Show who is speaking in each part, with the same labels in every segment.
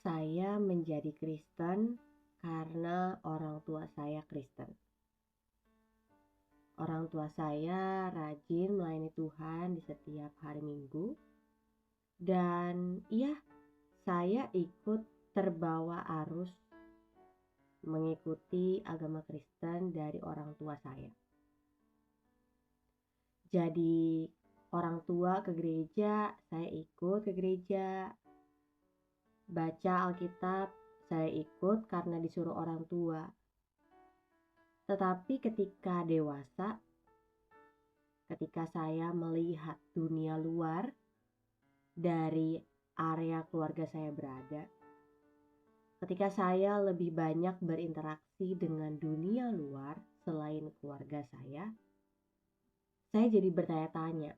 Speaker 1: Saya menjadi Kristen karena orang tua saya Kristen. Orang tua saya rajin melayani Tuhan di setiap hari Minggu. Dan saya ikut terbawa arus mengikuti agama Kristen dari orang tua saya. Jadi orang tua ke gereja, saya ikut ke gereja. Baca Alkitab, saya ikut karena disuruh orang tua. Tetapi ketika dewasa, ketika saya melihat dunia luar dari area keluarga saya berada, ketika saya lebih banyak berinteraksi dengan dunia luar selain keluarga saya jadi bertanya-tanya,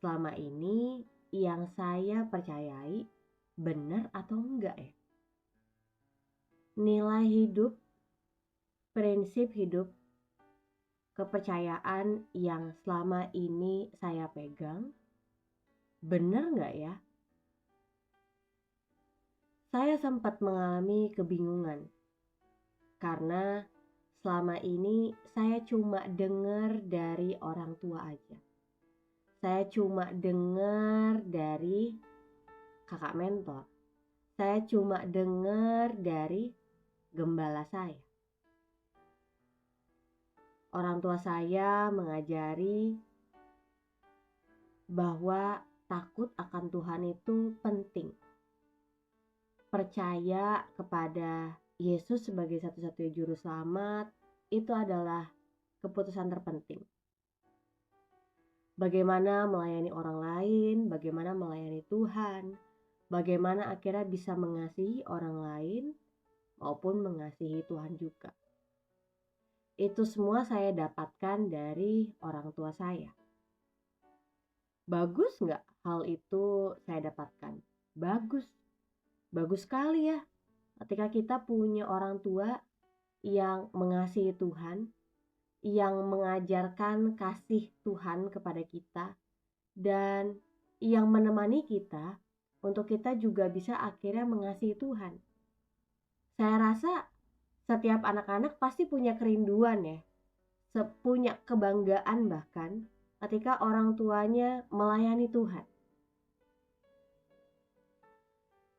Speaker 1: selama ini yang saya percayai benar atau enggak ya? Nilai hidup, prinsip hidup, kepercayaan yang selama ini saya pegang, benar enggak ya? Saya sempat mengalami kebingungan karena selama ini saya cuma dengar dari orang tua aja. Saya cuma dengar dari kakak mentor. Saya cuma dengar dari gembala saya. Orang tua saya mengajari bahwa takut akan Tuhan itu penting. Percaya kepada Yesus sebagai satu-satunya juru selamat itu adalah keputusan terpenting. Bagaimana melayani orang lain, bagaimana melayani Tuhan, bagaimana akhirnya bisa mengasihi orang lain maupun mengasihi Tuhan juga. Itu semua saya dapatkan dari orang tua saya. Bagus nggak hal itu saya dapatkan? Bagus. Bagus sekali ya. Ketika kita punya orang tua yang mengasihi Tuhan, yang mengajarkan kasih Tuhan kepada kita, dan yang menemani kita untuk kita juga bisa akhirnya mengasihi Tuhan. Saya rasa setiap anak-anak pasti punya kerinduan ya, punya kebanggaan bahkan ketika orang tuanya melayani Tuhan.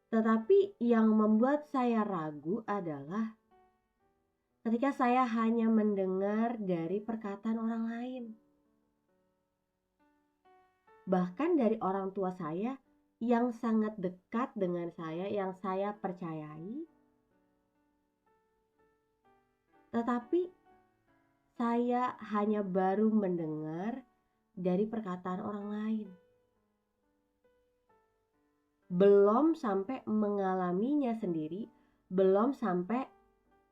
Speaker 1: Tetapi yang membuat saya ragu adalah ketika saya hanya mendengar dari perkataan orang lain. Bahkan dari orang tua saya yang sangat dekat dengan saya, yang saya percayai. Tetapi saya hanya baru mendengar dari perkataan orang lain. Belum sampai mengalaminya sendiri, belum sampai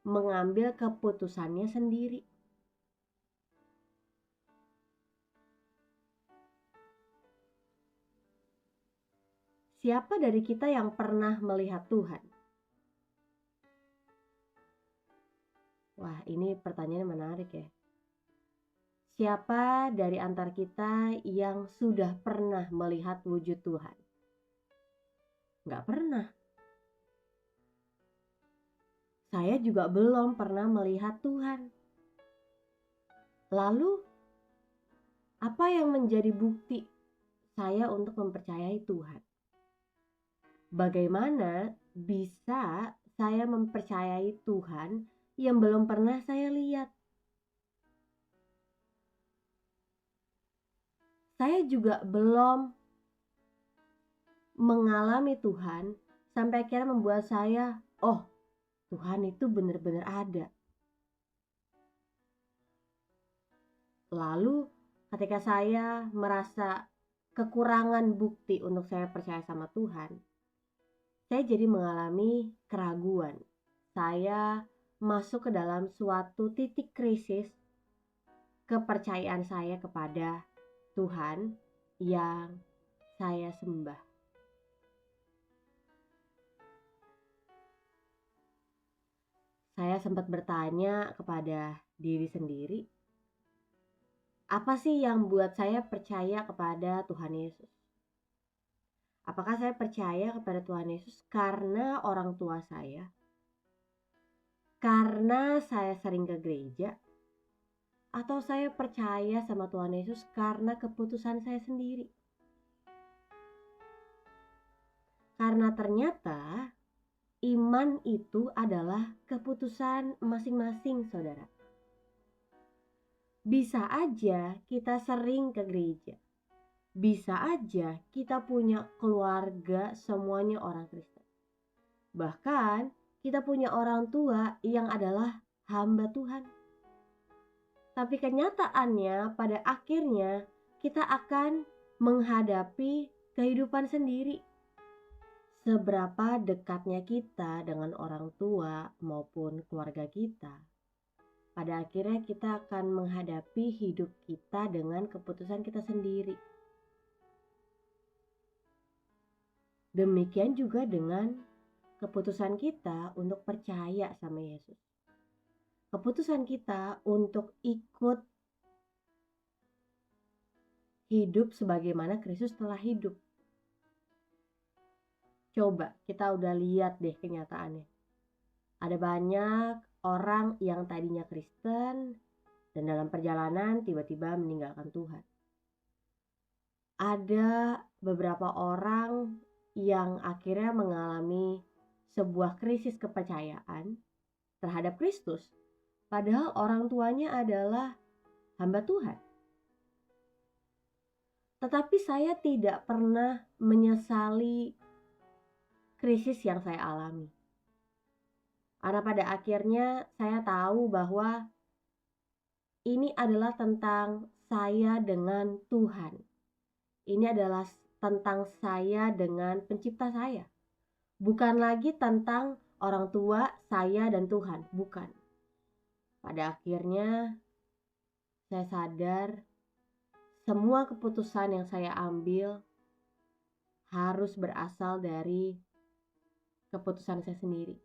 Speaker 1: mengambil keputusannya sendiri. Siapa dari kita yang pernah melihat Tuhan? Wah, ini pertanyaan menarik ya. Siapa dari antara kita yang sudah pernah melihat wujud Tuhan? Nggak pernah. Saya juga belum pernah melihat Tuhan. Lalu, apa yang menjadi bukti saya untuk mempercayai Tuhan? Bagaimana bisa saya mempercayai Tuhan yang belum pernah saya lihat? Saya juga belum mengalami Tuhan sampai akhirnya membuat saya, oh, Tuhan itu benar-benar ada. Lalu ketika saya merasa kekurangan bukti untuk saya percaya sama Tuhan, saya jadi mengalami keraguan. Saya masuk ke dalam suatu titik krisis kepercayaan saya kepada Tuhan yang saya sembah. Saya sempat bertanya kepada diri sendiri, apa sih yang buat saya percaya kepada Tuhan Yesus? Apakah saya percaya kepada Tuhan Yesus karena orang tua saya? Karena saya sering ke gereja? Atau saya percaya sama Tuhan Yesus karena keputusan saya sendiri? Karena ternyata iman itu adalah keputusan masing-masing, saudara. Bisa aja kita sering ke gereja. Bisa aja kita punya keluarga semuanya orang Kristen. Bahkan kita punya orang tua yang adalah hamba Tuhan. Tapi kenyataannya pada akhirnya kita akan menghadapi kehidupan sendiri. Seberapa dekatnya kita dengan orang tua maupun keluarga kita, pada akhirnya kita akan menghadapi hidup kita dengan keputusan kita sendiri. Demikian juga dengan keputusan kita untuk percaya sama Yesus. Keputusan kita untuk ikut hidup sebagaimana Kristus telah hidup. Coba kita udah lihat deh kenyataannya. Ada banyak orang yang tadinya Kristen dan dalam perjalanan tiba-tiba meninggalkan Tuhan. Ada beberapa orang yang akhirnya mengalami sebuah krisis kepercayaan terhadap Kristus, padahal orang tuanya adalah hamba Tuhan. Tetapi saya tidak pernah menyesali krisis yang saya alami. Karena pada akhirnya saya tahu bahwa ini adalah tentang saya dengan Tuhan. Ini adalah tentang saya dengan pencipta saya. Bukan lagi tentang orang tua, saya dan Tuhan. Bukan. Pada akhirnya saya sadar semua keputusan yang saya ambil harus berasal dari keputusan saya sendiri.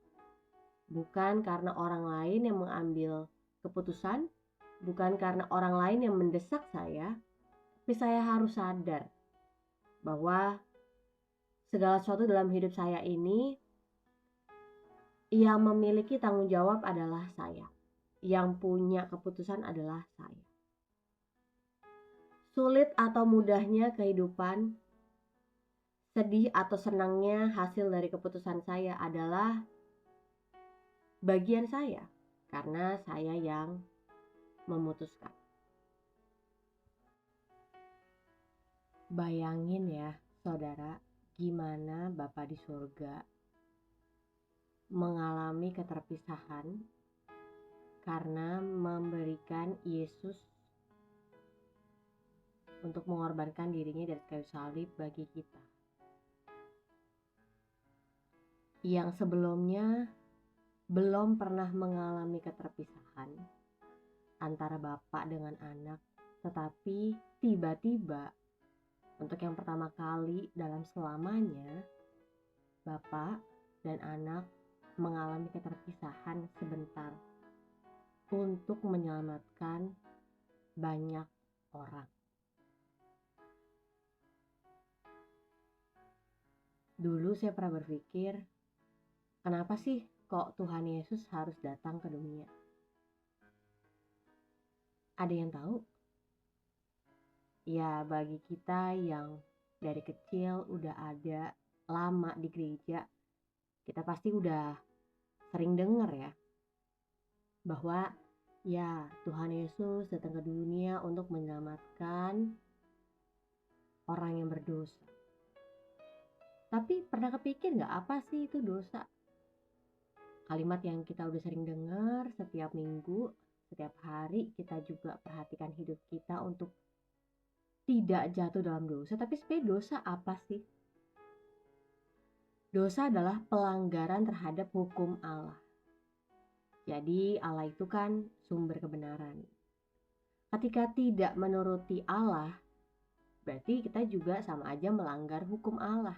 Speaker 1: Bukan karena orang lain yang mengambil keputusan, bukan karena orang lain yang mendesak saya, tapi saya harus sadar bahwa segala sesuatu dalam hidup saya ini yang memiliki tanggung jawab adalah saya. Yang punya keputusan adalah saya. Sulit atau mudahnya kehidupan, sedih atau senangnya hasil dari keputusan saya adalah bagian saya, karena saya yang memutuskan. Bayangin ya, saudara, gimana Bapa di surga mengalami keterpisahan karena memberikan Yesus untuk mengorbankan dirinya dari kayu salib bagi kita. Yang sebelumnya belum pernah mengalami keterpisahan antara bapak dengan anak, tetapi tiba-tiba untuk yang pertama kali dalam selamanya bapak dan anak mengalami keterpisahan sebentar untuk menyelamatkan banyak orang. Dulu saya pernah berpikir, kenapa sih kok Tuhan Yesus harus datang ke dunia? Ada yang tahu? Ya, bagi kita yang dari kecil udah ada lama di gereja, kita pasti udah sering dengar ya bahwa ya Tuhan Yesus datang ke dunia untuk menyelamatkan orang yang berdosa. Tapi pernah kepikir gak apa sih itu dosa? Kalimat yang kita udah sering dengar setiap minggu, setiap hari kita juga perhatikan hidup kita untuk tidak jatuh dalam dosa. Tapi sebenarnya dosa apa sih? Dosa adalah pelanggaran terhadap hukum Allah. Jadi Allah itu kan sumber kebenaran. Ketika tidak menuruti Allah, berarti kita juga sama aja melanggar hukum Allah.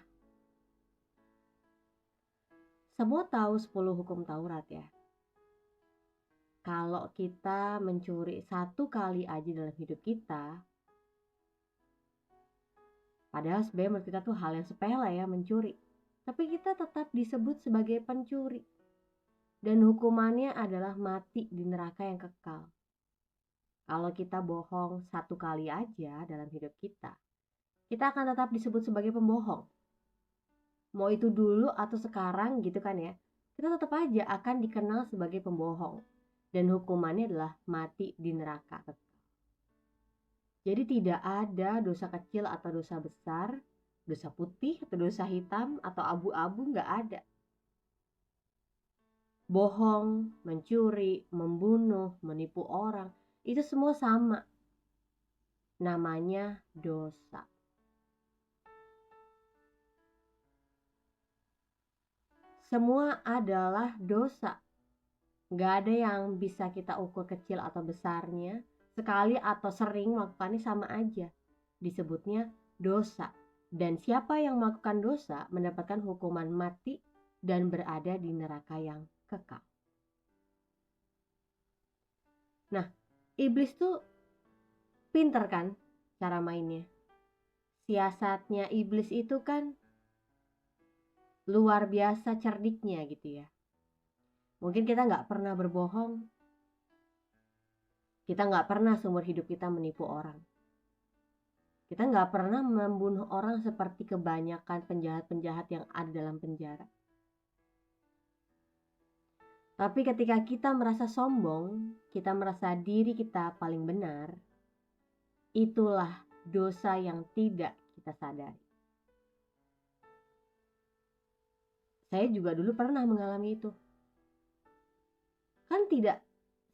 Speaker 1: Semua tahu 10 hukum Taurat ya. Kalau kita mencuri 1 kali aja dalam hidup kita, Padahal sebenarnya menurut kita tuh hal yang sepele ya, mencuri. Tapi kita tetap disebut sebagai pencuri. Dan hukumannya adalah mati di neraka yang kekal. Kalau kita bohong satu kali aja dalam hidup kita akan tetap disebut sebagai pembohong. Mau itu dulu atau sekarang gitu kan ya, kita tetap aja akan dikenal sebagai pembohong. Dan hukumannya adalah mati di neraka kekal. Jadi tidak ada dosa kecil atau dosa besar, dosa putih atau dosa hitam atau abu-abu, nggak ada. Bohong, mencuri, membunuh, menipu orang, itu semua sama. Namanya dosa. Semua adalah dosa. Gak ada yang bisa kita ukur kecil atau besarnya. Sekali atau sering melakukannya sama aja. Disebutnya dosa. Dan siapa yang melakukan dosa mendapatkan hukuman mati dan berada di neraka yang kekal. Nah, iblis tuh pinter kan cara mainnya. Siasatnya iblis itu kan luar biasa cerdiknya gitu ya. Mungkin kita gak pernah berbohong. Kita gak pernah seumur hidup kita menipu orang. Kita gak pernah membunuh orang seperti kebanyakan penjahat-penjahat yang ada dalam penjara. Tapi ketika kita merasa sombong, kita merasa diri kita paling benar, itulah dosa yang tidak kita sadari. Saya juga dulu pernah mengalami itu. Kan tidak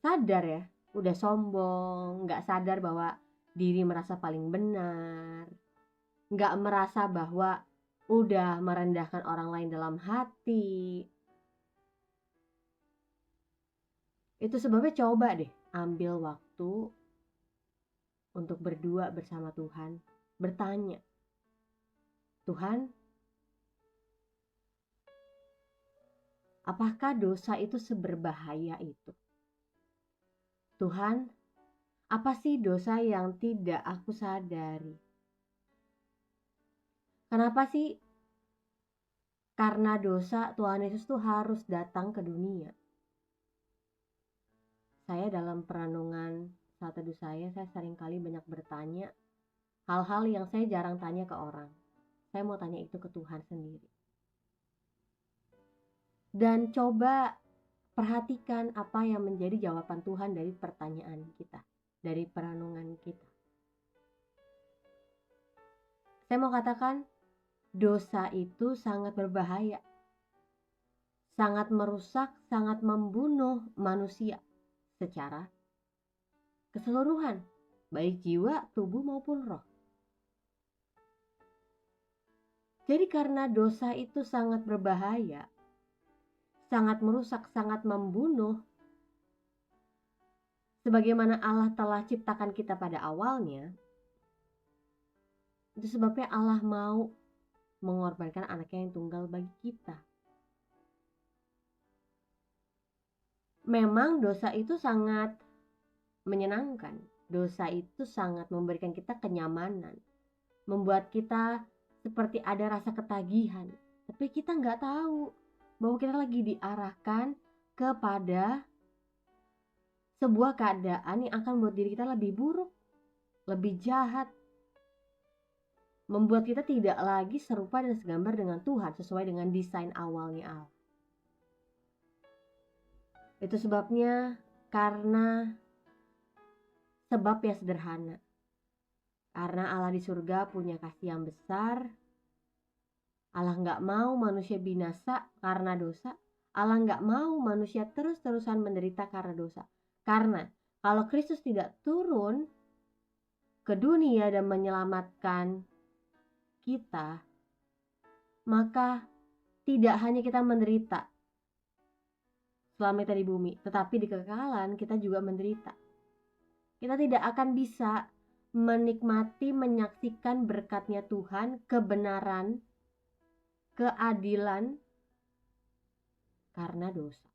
Speaker 1: sadar ya, udah sombong, gak sadar bahwa diri merasa paling benar, gak merasa bahwa udah merendahkan orang lain dalam hati. Itu sebabnya coba deh ambil waktu untuk berdua bersama Tuhan, bertanya, Tuhan, apakah dosa itu seberbahaya itu? Tuhan, apa sih dosa yang tidak aku sadari? Kenapa sih karena dosa Tuhan Yesus tuh harus datang ke dunia? Saya dalam perenungan saat teduh saya seringkali banyak bertanya hal-hal yang saya jarang tanya ke orang. Saya mau tanya itu ke Tuhan sendiri. Dan coba perhatikan apa yang menjadi jawaban Tuhan dari pertanyaan kita, dari perenungan kita. Saya mau katakan, dosa itu sangat berbahaya, sangat merusak, sangat membunuh manusia secara keseluruhan, baik jiwa, tubuh maupun roh. Jadi karena dosa itu sangat berbahaya, sangat merusak, sangat membunuh, sebagaimana Allah telah ciptakan kita pada awalnya, itu sebabnya Allah mau mengorbankan anaknya yang tunggal bagi kita. Memang dosa itu sangat menyenangkan. Dosa itu sangat memberikan kita kenyamanan. Membuat kita seperti ada rasa ketagihan. Tapi kita gak tahu bahwa kita lagi diarahkan kepada sebuah keadaan yang akan membuat diri kita lebih buruk, lebih jahat. Membuat kita tidak lagi serupa dan segambar dengan Tuhan sesuai dengan desain awalnya Allah. Itu sebabnya karena sebab yang sederhana. Karena Allah di surga punya kasih yang besar. Allah gak mau manusia binasa karena dosa. Allah gak mau manusia terus-terusan menderita karena dosa. Karena kalau Kristus tidak turun ke dunia dan menyelamatkan kita, maka tidak hanya kita menderita selama kita di bumi, tetapi di kekekalan kita juga menderita. Kita tidak akan bisa menikmati, menyaksikan berkatnya Tuhan, kebenaran, keadilan karena dosa.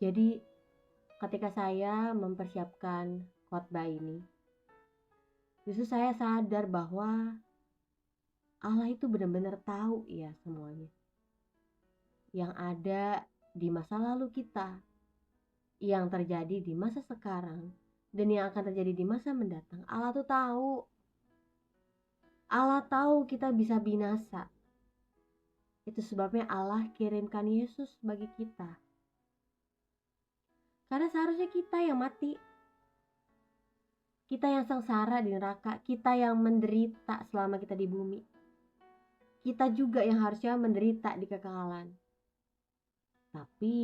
Speaker 1: Jadi ketika saya mempersiapkan khotbah ini, Justru saya sadar bahwa Allah itu benar-benar tahu ya semuanya yang ada di masa lalu kita, yang terjadi di masa sekarang, dan yang akan terjadi di masa mendatang. Allah tuh tahu. Allah tahu kita bisa binasa. Itu sebabnya Allah kirimkan Yesus bagi kita. Karena seharusnya kita yang mati, kita yang sengsara di neraka, kita yang menderita selama kita di bumi. Kita juga yang harusnya menderita di kekekalan. Tapi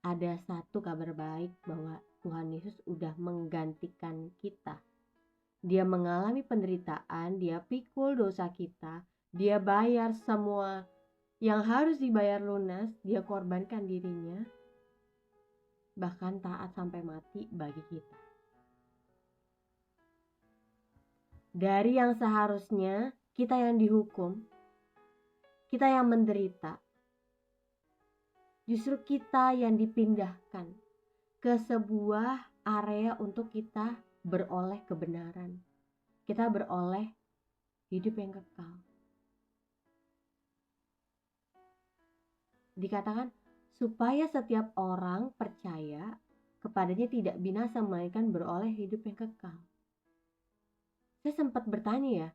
Speaker 1: ada satu kabar baik bahwa Tuhan Yesus udah menggantikan kita. Dia mengalami penderitaan, dia pikul dosa kita, dia bayar semua yang harus dibayar lunas, dia korbankan dirinya, bahkan taat sampai mati bagi kita. Dari yang seharusnya kita yang dihukum, kita yang menderita, justru kita yang dipindahkan ke sebuah area untuk kita beroleh kebenaran. Kita beroleh hidup yang kekal. Dikatakan supaya setiap orang percaya kepadanya tidak binasa melainkan beroleh hidup yang kekal. Saya sempat bertanya ya,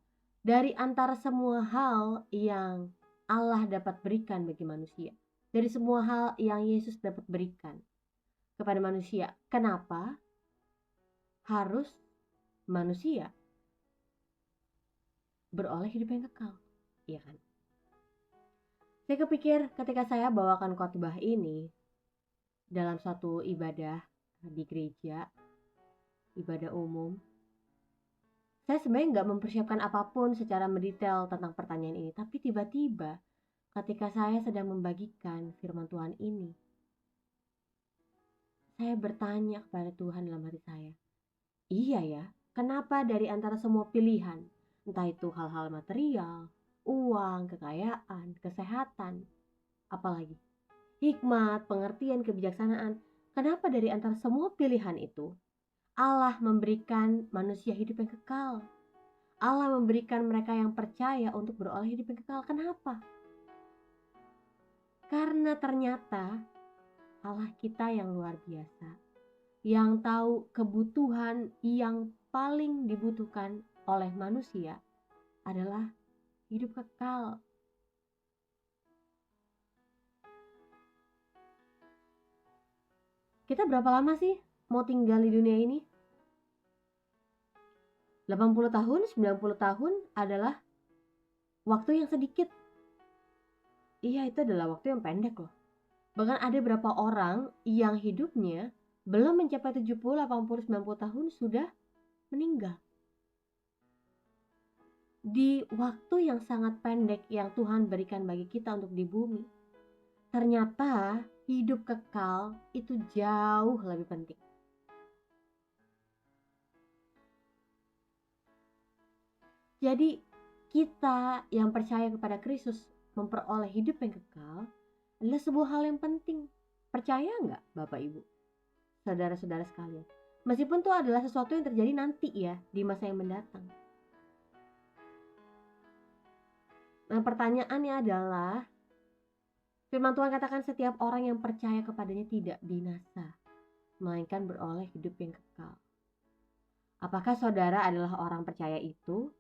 Speaker 1: dari antara semua hal yang Allah dapat berikan bagi manusia, dari semua hal yang Yesus dapat berikan kepada manusia, kenapa harus manusia beroleh hidup yang kekal? Iya kan? Saya kepikir ketika saya bawakan khotbah ini dalam suatu ibadah di gereja, ibadah umum, saya sebenarnya nggak mempersiapkan apapun secara mendetail tentang pertanyaan ini. Tapi tiba-tiba ketika saya sedang membagikan firman Tuhan ini, saya bertanya kepada Tuhan dalam hati saya, iya ya, kenapa dari antara semua pilihan, entah itu hal-hal material, uang, kekayaan, kesehatan, apalagi hikmat, pengertian, kebijaksanaan, kenapa dari antara semua pilihan itu Allah memberikan manusia hidup yang kekal? Allah memberikan mereka yang percaya untuk beroleh hidup yang kekal. Kenapa? Karena ternyata Allah kita yang luar biasa, yang tahu kebutuhan yang paling dibutuhkan oleh manusia adalah hidup kekal. Kita berapa lama sih mau tinggal di dunia ini? 80 tahun, 90 tahun adalah waktu yang sedikit. Iya, itu adalah waktu yang pendek loh. Bahkan ada beberapa orang yang hidupnya belum mencapai 70, 80, 90 tahun sudah meninggal. Di waktu yang sangat pendek yang Tuhan berikan bagi kita untuk di bumi, ternyata hidup kekal itu jauh lebih penting. Jadi kita yang percaya kepada Kristus memperoleh hidup yang kekal adalah sebuah hal yang penting. Percaya nggak Bapak Ibu, saudara-saudara sekalian? Meskipun itu adalah sesuatu yang terjadi nanti ya, di masa yang mendatang. Nah, pertanyaannya adalah, firman Tuhan katakan setiap orang yang percaya kepadanya tidak binasa, melainkan beroleh hidup yang kekal. Apakah saudara adalah orang percaya itu?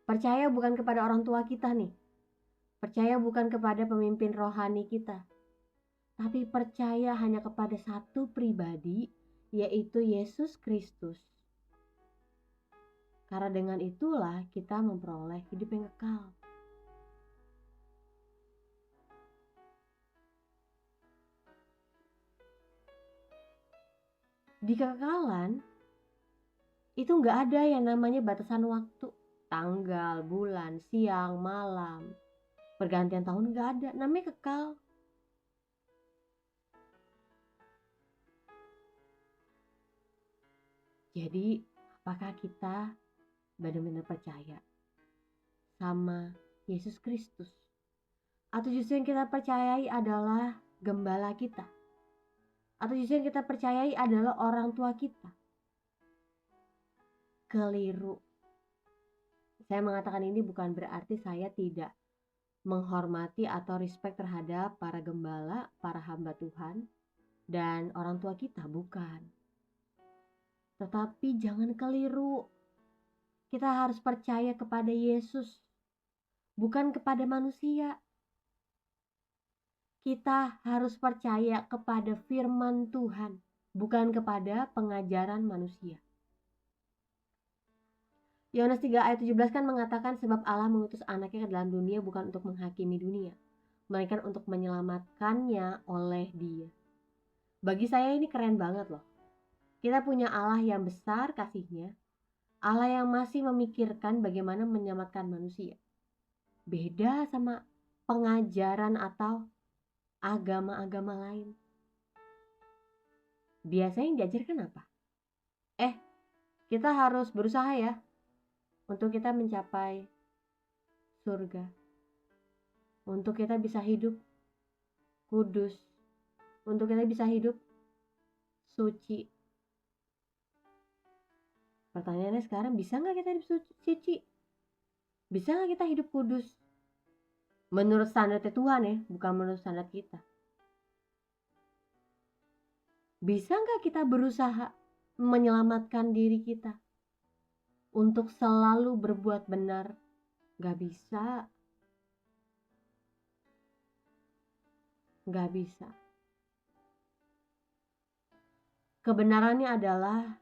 Speaker 1: Percaya bukan kepada orang tua kita nih. Percaya bukan kepada pemimpin rohani kita. Tapi percaya hanya kepada satu pribadi, yaitu Yesus Kristus. Karena dengan itulah kita memperoleh hidup yang kekal. Di kekekalan, itu gak ada yang namanya batasan waktu. Tanggal, bulan, siang, malam, pergantian tahun gak ada. Namanya kekal. Jadi, apakah kita benar-benar percaya sama Yesus Kristus? Atau justru yang kita percayai adalah gembala kita? Atau justru yang kita percayai adalah orang tua kita? keliru. Saya mengatakan ini bukan berarti saya tidak menghormati atau respect terhadap para gembala, para hamba Tuhan, dan orang tua kita, bukan. Tetapi jangan keliru. Kita harus percaya kepada Yesus, bukan kepada manusia. Kita harus percaya kepada firman Tuhan, bukan kepada pengajaran manusia. Yohanes 3 ayat 17 kan mengatakan, sebab Allah mengutus anaknya ke dalam dunia bukan untuk menghakimi dunia, melainkan untuk menyelamatkannya oleh Dia. Bagi saya ini keren banget loh. Kita punya Allah yang besar kasihnya, Allah yang masih memikirkan bagaimana menyelamatkan manusia. Beda sama pengajaran atau agama-agama lain. Biasanya yang diajarkan apa? Kita harus berusaha ya untuk kita mencapai surga, untuk kita bisa hidup kudus, untuk kita bisa hidup suci. Pertanyaannya sekarang, bisa gak kita hidup suci? Bisa gak kita hidup kudus? Menurut standarnya Tuhan ya, bukan menurut standar kita. Bisa gak kita berusaha menyelamatkan diri kita untuk selalu berbuat benar? Gak bisa. Gak bisa. Kebenarannya adalah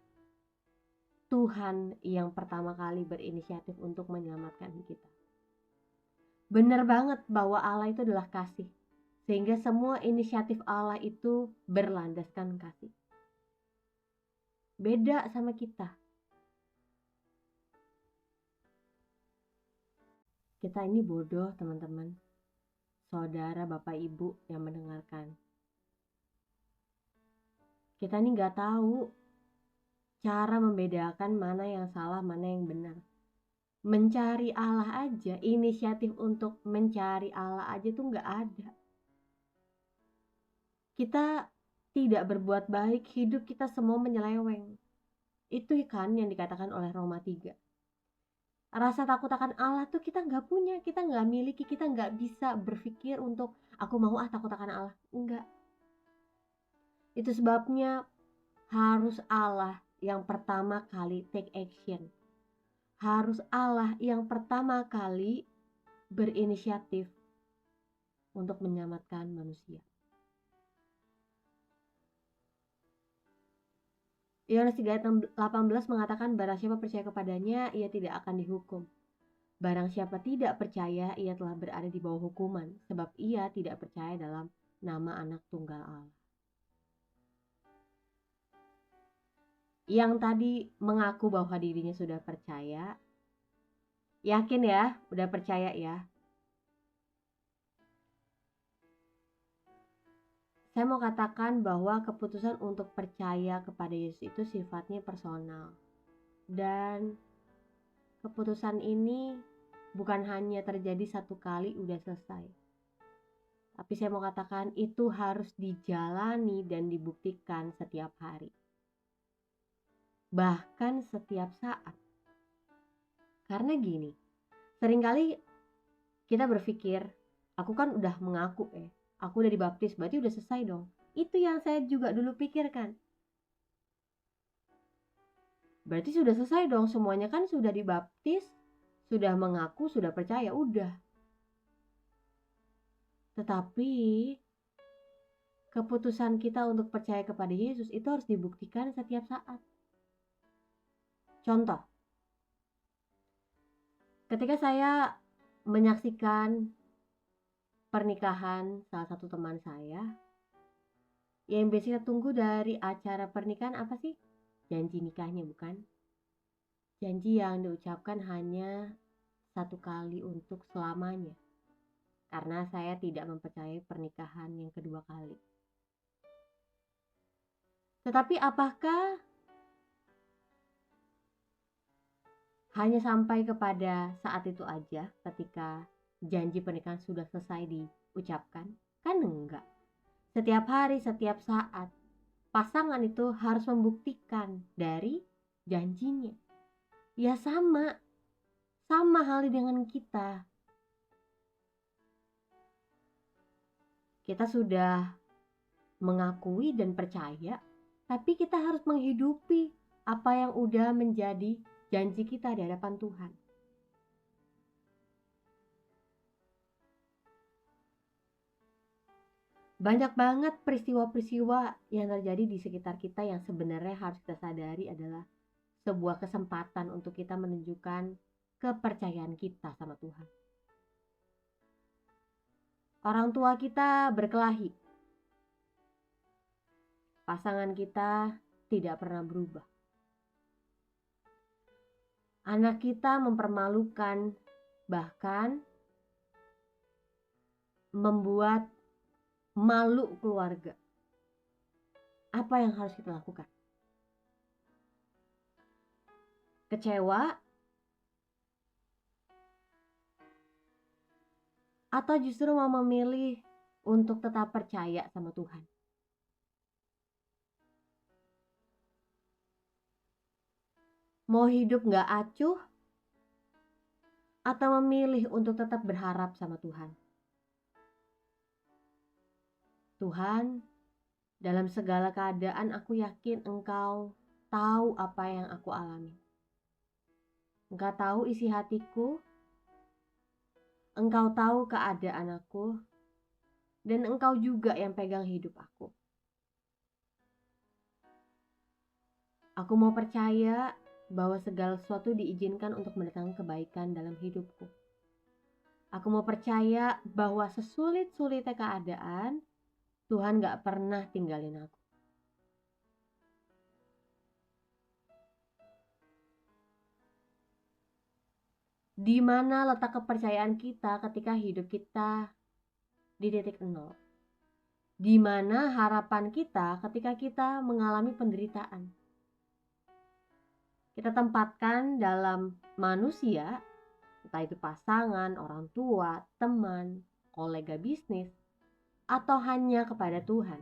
Speaker 1: Tuhan yang pertama kali berinisiatif untuk menyelamatkan kita. Benar banget bahwa Allah itu adalah kasih, sehingga semua inisiatif Allah itu berlandaskan kasih. Beda sama kita. Kita ini bodoh, teman-teman, saudara, bapak, ibu yang mendengarkan. Kita ini gak tahu cara membedakan mana yang salah, mana yang benar. Mencari Allah aja, inisiatif untuk mencari Allah aja tuh gak ada. Kita tidak berbuat baik, hidup kita semua menyeleweng. Itu kan yang dikatakan oleh Roma 3. Rasa takut akan Allah tuh kita gak punya, kita gak miliki, kita gak bisa berpikir untuk aku mau takut akan Allah. Enggak. Itu sebabnya harus Allah yang pertama kali take action. Harus Allah yang pertama kali berinisiatif untuk menyelamatkan manusia. Yohanes 3 ayat 18 mengatakan, barang siapa percaya kepadanya, ia tidak akan dihukum. Barang siapa tidak percaya, ia telah berada di bawah hukuman, sebab ia tidak percaya dalam nama anak tunggal Allah. Yang tadi mengaku bahwa dirinya sudah percaya, yakin ya, udah percaya ya. Saya mau katakan bahwa keputusan untuk percaya kepada Yesus itu sifatnya personal. Dan keputusan ini bukan hanya terjadi satu kali udah selesai. Tapi saya mau katakan itu harus dijalani dan dibuktikan setiap hari. Bahkan setiap saat. Karena gini, seringkali kita berpikir, aku kan udah mengaku aku udah dibaptis, berarti udah selesai dong. Itu yang saya juga dulu pikirkan. Berarti sudah selesai dong, semuanya kan sudah dibaptis, sudah mengaku, sudah percaya, udah. Tetapi keputusan kita untuk percaya kepada Yesus itu harus dibuktikan setiap saat. Contoh, ketika saya menyaksikan pernikahan salah satu teman saya, yang biasanya tunggu dari acara pernikahan apa sih? Janji nikahnya, bukan? Janji yang diucapkan hanya satu kali untuk selamanya. Karena saya tidak mempercayai pernikahan yang kedua kali. Tetapi apakah hanya sampai kepada saat itu aja ketika janji pernikahan sudah selesai diucapkan? Kan enggak. Setiap hari, setiap saat, pasangan itu harus membuktikan dari janjinya. Ya sama halnya dengan kita. Kita sudah mengakui dan percaya, tapi kita harus menghidupi apa yang udah menjadi janji kita di hadapan Tuhan. Banyak banget peristiwa-peristiwa yang terjadi di sekitar kita yang sebenarnya harus kita sadari adalah sebuah kesempatan untuk kita menunjukkan kepercayaan kita sama Tuhan. Orang tua kita berkelahi, pasangan kita tidak pernah berubah. Anak kita mempermalukan, bahkan membuat malu keluarga. Apa yang harus kita lakukan? Kecewa? Atau justru mau memilih untuk tetap percaya sama Tuhan? Mau hidup gak acuh? Atau memilih untuk tetap berharap sama Tuhan? Tuhan, dalam segala keadaan aku yakin Engkau tahu apa yang aku alami. Engkau tahu isi hatiku, Engkau tahu keadaan aku, dan Engkau juga yang pegang hidup aku. Aku mau percaya bahwa segala sesuatu diizinkan untuk mendatangkan kebaikan dalam hidupku. Aku mau percaya bahwa sesulit-sulitnya keadaan, Tuhan gak pernah tinggalin aku. Di mana letak kepercayaan kita ketika hidup kita di titik nol? Di mana harapan kita ketika kita mengalami penderitaan? Kita tempatkan dalam manusia, entah itu pasangan, orang tua, teman, kolega bisnis, atau hanya kepada Tuhan.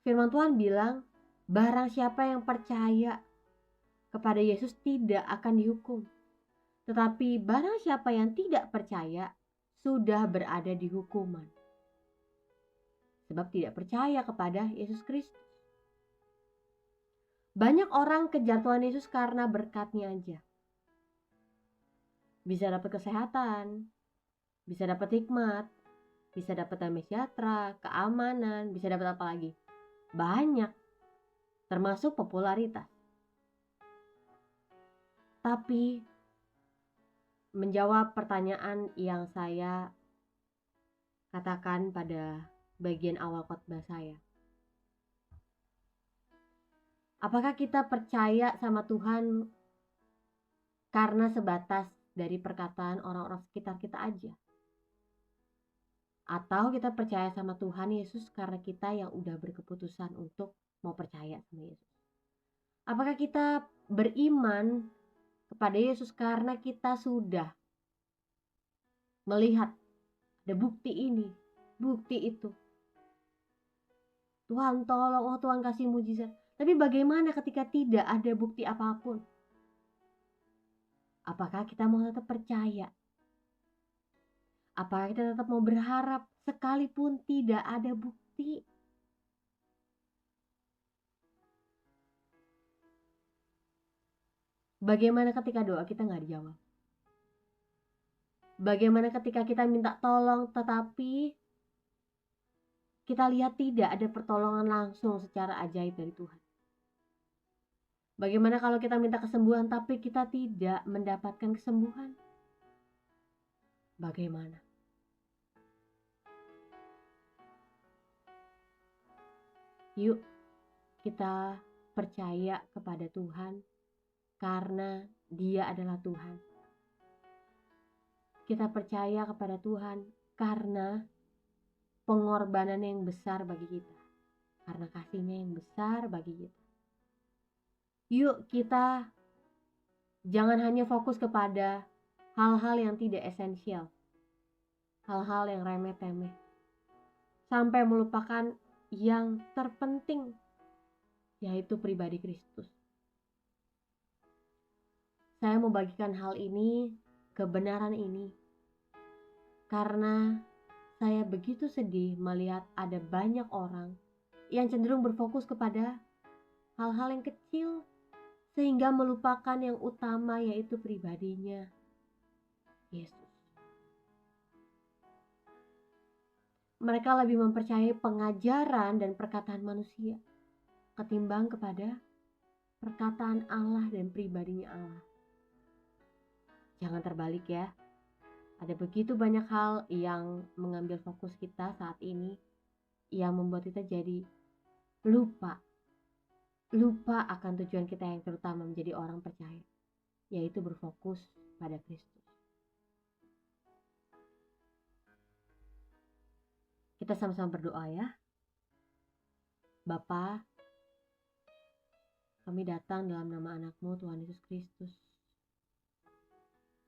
Speaker 1: Firman Tuhan bilang, barang siapa yang percaya kepada Yesus tidak akan dihukum. Tetapi barang siapa yang tidak percaya sudah berada di hukuman. Sebab tidak percaya kepada Yesus Kristus. Banyak orang kejar Tuhan Yesus karena berkat-Nya aja. Bisa dapat kesehatan, bisa dapat hikmat, bisa dapat damai sejahtera, keamanan, bisa dapat apa lagi? Banyak, termasuk popularitas. Tapi menjawab pertanyaan yang saya katakan pada bagian awal khotbah saya. Apakah kita percaya sama Tuhan karena sebatas dari perkataan orang-orang sekitar kita aja? Atau kita percaya sama Tuhan Yesus karena kita yang udah berkeputusan untuk mau percaya sama Yesus? Apakah kita beriman kepada Yesus karena kita sudah melihat ada bukti ini, bukti itu? Tuhan tolong, oh Tuhan kasih mujizat. Tapi bagaimana ketika tidak ada bukti apapun? Apakah kita mau tetap percaya? Apakah kita tetap mau berharap sekalipun tidak ada bukti? Bagaimana ketika doa kita gak dijawab? Bagaimana ketika kita minta tolong tetapi kita lihat tidak ada pertolongan langsung secara ajaib dari Tuhan? Bagaimana kalau kita minta kesembuhan tapi kita tidak mendapatkan kesembuhan? Bagaimana? Yuk kita percaya kepada Tuhan karena Dia adalah Tuhan. Kita percaya kepada Tuhan karena pengorbanan yang besar bagi kita, karena kasih-Nya yang besar bagi kita. Yuk kita jangan hanya fokus kepada hal-hal yang tidak esensial, hal-hal yang remeh-temeh, sampai melupakan yang terpenting. yaitu pribadi Kristus. Saya mau bagikan hal ini, kebenaran ini, karena saya begitu sedih melihat ada banyak orang yang cenderung berfokus kepada hal-hal yang kecil sehingga melupakan yang utama, yaitu pribadinya, Yesus. Mereka lebih mempercayai pengajaran dan perkataan manusia ketimbang kepada perkataan Allah dan pribadinya Allah. Jangan terbalik ya. Ada begitu banyak hal yang mengambil fokus kita saat ini yang membuat kita jadi lupa akan tujuan kita yang terutama menjadi orang percaya, yaitu berfokus pada Kristus. Kita sama-sama berdoa ya. Bapa, kami datang dalam nama anak-Mu Tuhan Yesus Kristus.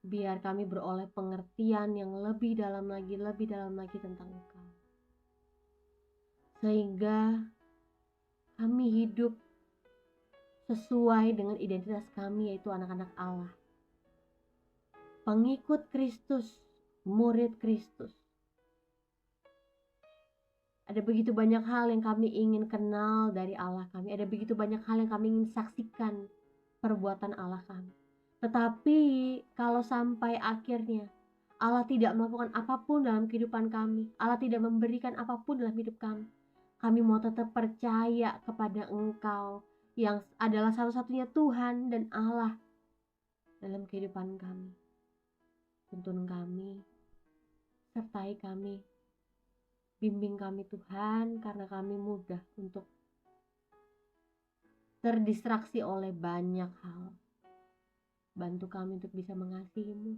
Speaker 1: Biar kami beroleh pengertian yang lebih dalam lagi tentang Engkau. Sehingga kami hidup sesuai dengan identitas kami, yaitu anak-anak Allah. Pengikut Kristus, murid Kristus. Ada begitu banyak hal yang kami ingin kenal dari Allah kami. Ada begitu banyak hal yang kami ingin saksikan perbuatan Allah kami. Tetapi kalau sampai akhirnya Allah tidak melakukan apapun dalam kehidupan kami, Allah tidak memberikan apapun dalam hidup kami mau tetap percaya kepada Engkau yang adalah satu-satunya Tuhan dan Allah dalam kehidupan kami. Tuntun kami, sertai kami, bimbing kami Tuhan, karena kami mudah untuk terdistraksi oleh banyak hal. Bantu kami untuk bisa mengasihi-Mu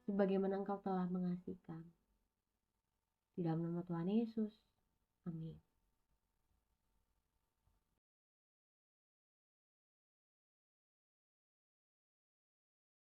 Speaker 1: sebagaimana Engkau telah mengasihi kami. Di dalam nama Tuhan Yesus, amin.